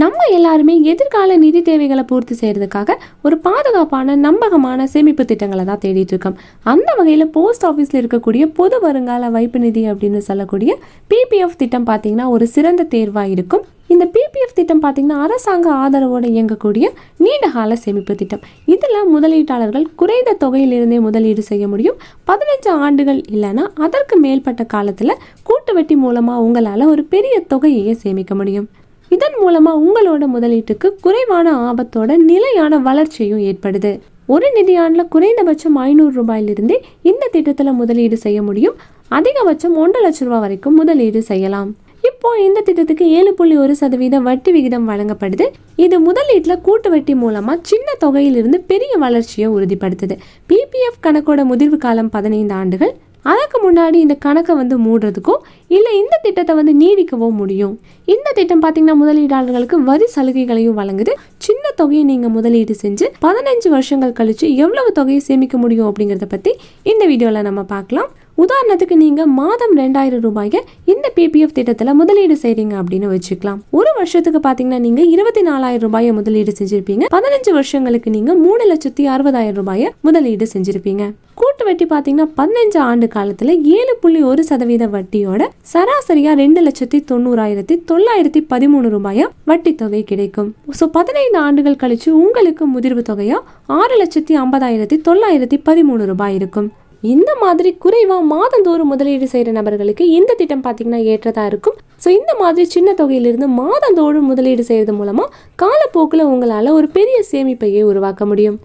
நம்ம எல்லாருமே எதிர்கால நிதி தேவைகளை பூர்த்தி செய்யறதுக்காக ஒரு பாதுகாப்பான நம்பகமான சேமிப்பு திட்டங்களை தான் தேடிட்டு இருக்கோம். அந்த வகையில் போஸ்ட் ஆஃபீஸில் இருக்கக்கூடிய பொது வருங்கால வைப்பு நிதி அப்படின்னு சொல்லக்கூடிய பிபிஎஃப் திட்டம் பார்த்தீங்கன்னா ஒரு சிறந்த தேர்வாக இருக்கும். இந்த பிபிஎஃப் திட்டம் பார்த்தீங்கன்னா அரசாங்க ஆதரவோடு இயங்கக்கூடிய நீண்டகால சேமிப்பு திட்டம். இதில் முதலீட்டாளர்கள் குறைந்த தொகையிலிருந்தே முதலீடு செய்ய முடியும். 15 ஆண்டுகள் இல்லைன்னா அதற்கு மேற்பட்ட காலத்தில் கூட்டு வட்டி மூலமாக உங்களால் ஒரு பெரிய தொகையையே சேமிக்க முடியும். இதன் மூலமா உங்களோட முதலீட்டுக்கு குறைவான ஆபத்தோட நிலையான வளர்ச்சியும் ஏற்படுது. ஒரு நிதியாண்டுல குறைந்தபட்சம் 500 ரூபாயிலிருந்தே இந்த திட்டத்துல முதலீடு செய்ய முடியும். அதிகபட்சம் 1 லட்சம் ரூபாய் வரைக்கும் முதலீடு செய்யலாம். இப்போ இந்த திட்டத்துக்கு 7.1% வட்டி விகிதம் வழங்கப்படுது. இது முதலீட்டுல கூட்டு வட்டி மூலமா சின்ன தொகையிலிருந்து பெரிய வளர்ச்சியை உறுதிப்படுத்துது. பிபிஎஃப் கணக்கோட முதிர்வு காலம் 15 ஆண்டுகள். அதுக்கு முன்னாடி இந்த கணக்கை மூடுறதுக்கோ இல்லை இந்த திட்டத்தை நீடிக்கவோ முடியும். இந்த திட்டம் பார்த்தீங்கன்னா முதலீட்டாளர்களுக்கு வரி சலுகைகளையும் வழங்குது. சின்ன தொகையை நீங்கள் முதலீடு செஞ்சு 15 வருஷங்கள் கழிச்சு எவ்வளவு தொகையை சேமிக்க முடியும் அப்படிங்கிறத பற்றி இந்த வீடியோவில் நம்ம பார்க்கலாம். உதாரணத்துக்கு நீங்க மாதம் 2000 ரூபாயை இந்த பிபிஎஃப் திட்டத்துல முதலீடு செய்றீங்க அப்படின்னு வச்சுக்கலாம். ஒரு வருஷத்துக்கு பாத்தீங்கன்னா நீங்க 24,000 ரூபாயை முதலீடு செஞ்சிருப்பீங்க. 15 வருஷங்களுக்கு நீங்க 3,60,000 ரூபாயை முதலீடு செஞ்சிருப்பீங்க. கூட்டு வட்டி பாத்தீங்கன்னா 15 ஆண்டு காலத்துல 7.1% வட்டியோட சராசரியா 2,90,913 ரூபாயா வட்டி தொகை கிடைக்கும். 15 ஆண்டுகள் கழிச்சு உங்களுக்கு முதிர்வு தொகையா 6,50,913 ரூபாய் இருக்கும். இந்த மாதிரி குறைவா மாதந்தோறும் முதலீடு செய்யற நபர்களுக்கு இந்த திட்டம் பாத்தீங்கன்னா ஏற்றதா இருக்கும். இந்த மாதிரி சின்ன தொகையிலிருந்து மாதந்தோறும் முதலீடு செய்யறது மூலமா காலப்போக்கில் உங்களால ஒரு பெரிய சேமிப்பையே உருவாக்க முடியும்.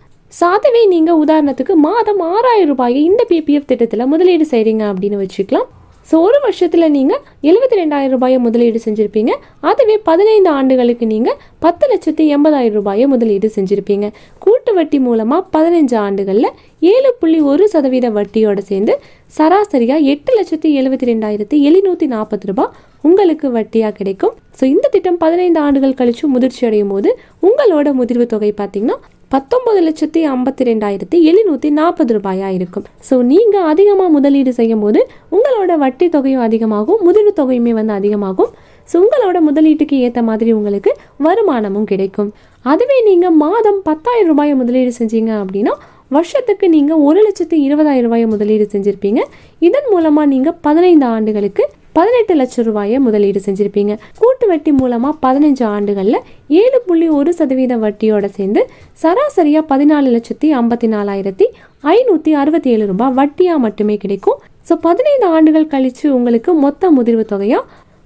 அதுவே நீங்க உதாரணத்துக்கு மாதம் 6,000 ரூபாயை இந்த பிபிஎஃப் திட்டத்துல முதலீடு செய்றீங்க அப்படின்னு வச்சுக்கலாம். ஒரு வருஷத்துல நீங்க 72,000 ரூபாயை முதலீடு செஞ்சிருப்பீங்க. அதுவே 15 ஆண்டுகளுக்கு நீங்க 10,80,000 ரூபாயை முதலீடு செஞ்சிருப்பீங்க. கூட்டு வட்டி மூலமா 15 ஆண்டுகள்ல 7.1% வட்டியோட சேர்ந்து சராசரியா 8,72,740 ரூபாய் உங்களுக்கு வட்டியா கிடைக்கும். இந்த திட்டம் 15 ஆண்டுகள் கழிச்சு முதிர்ச்சி அடையும் போது உங்களோட முதிர்வு தொகை பார்த்தீங்கன்னா 19,52,740 ரூபாயா இருக்கும். நீங்க அதிகமா முதலீடு செய்யும் போது உங்களோட வட்டி தொகையும் அதிகமாகும், முதிர்வு தொகையுமே அதிகமாகும். உங்களோட முதலீட்டுக்கு ஏற்ற மாதிரி உங்களுக்கு வருமானமும் கிடைக்கும். அதுவே நீங்க மாதம் 10,000 ரூபாயை முதலீடு செஞ்சீங்க அப்படின்னா வருஷத்துக்கு நீங்க 1,20,000 ரூபாயை முதலீடு செஞ்சிருப்பீங்க. இதன் மூலமா நீங்க 15 ஆண்டுகளுக்கு 18 லட்சம் ரூபாயை முதலீடு செஞ்சிருப்பீங்க. கூட்டு வட்டி மூலமா 15 ஆண்டுகள்ல 7.1% வட்டியோட சேர்ந்து சராசரியா 14,54,567 ரூபாய் வட்டியா மட்டுமே கிடைக்கும். 15 ஆண்டுகள் கழிச்சு உங்களுக்கு மொத்த முதிர்வு தொகையா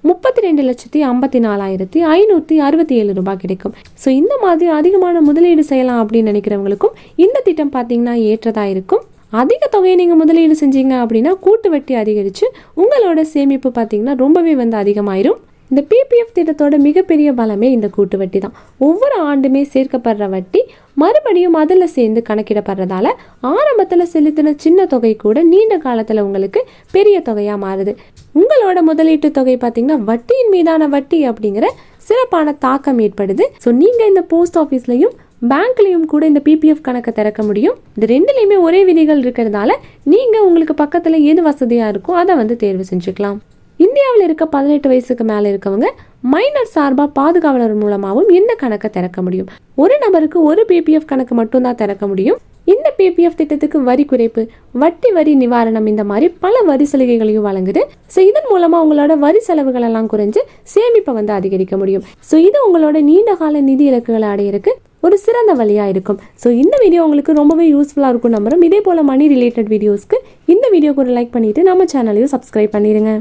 32,54,567 ரூபாய் கிடைக்கும். இந்த மாதிரி அதிகமான முதலீடு செய்யலாம் அப்படின்னு நினைக்கிறவங்களுக்கும் இந்த திட்டம் பார்த்தீங்கன்னா ஏற்றதா இருக்கும். அதிக தொகையை நீங்கள் முதலீடு செஞ்சீங்க அப்படின்னா கூட்டு வட்டி அதிகரித்து உங்களோட சேமிப்பு பார்த்தீங்கன்னா ரொம்பவே அதிகமாயிரும். இந்த பிபிஎஃப் திட்டத்தோட மிகப்பெரிய பலமே இந்த கூட்டு வட்டி தான். ஒவ்வொரு ஆண்டுமே சேர்க்கப்படுற வட்டி மறுபடியும் அதில் சேர்ந்து கணக்கிடப்படுறதால ஆரம்பத்தில் செலுத்தின சின்ன தொகை கூட நீண்ட காலத்தில் உங்களுக்கு பெரிய தொகையாக மாறுது. உங்களோட முதலீட்டு தொகை பார்த்தீங்கன்னா வட்டியின் மீதான வட்டி அப்படிங்கிற சிறப்பான தாக்கம் ஏற்படுது. நீங்கள் இந்த போஸ்ட் ஆஃபீஸ்லையும் பேங்க்லையும் கூட இந்த பிபிஎஃப் கணக்கை திறக்க முடியும். இது ரெண்டுலையுமே ஒரே விதிகள் இருக்கிறதால நீங்கள் உங்களுக்கு பக்கத்தில் எது வசதியாக இருக்கோ அதை தேர்வு செஞ்சுக்கலாம். இந்தியாவில் இருக்க 18 வயசுக்கு மேலே இருக்கவங்க மைனர் சார்பா பாதுகாவலர் மூலமாகவும் இந்த கணக்கை திறக்க முடியும். ஒரு நபருக்கு ஒரு பிபிஎஃப் கணக்கு மட்டும்தான் திறக்க முடியும். இந்த பிபிஎஃப் திட்டத்துக்கு வரி குறைப்பு, வட்டி வரி நிவாரணம், இந்த மாதிரி பல வரி சலுகைகளையும் வழங்குது. இதன் மூலமா உங்களோட வரி செலவுகள் எல்லாம் குறைஞ்சு சேமிப்பை அதிகரிக்க முடியும். இது உங்களோட நீண்ட கால நிதி இலக்குகளை அடையிறதுக்கு ஒரு சிறந்த வழியா இருக்கும். இந்த வீடியோ உங்களுக்கு ரொம்பவே யூஸ்ஃபுல்லா இருக்கும் நம்புறோம். இதே போல மணி ரிலேட்டட் வீடியோஸ்க்கு இந்த வீடியோக்கு ஒரு லைக் பண்ணிட்டு நம்ம சேனலையும் சப்ஸ்கிரைப் பண்ணிடுங்க.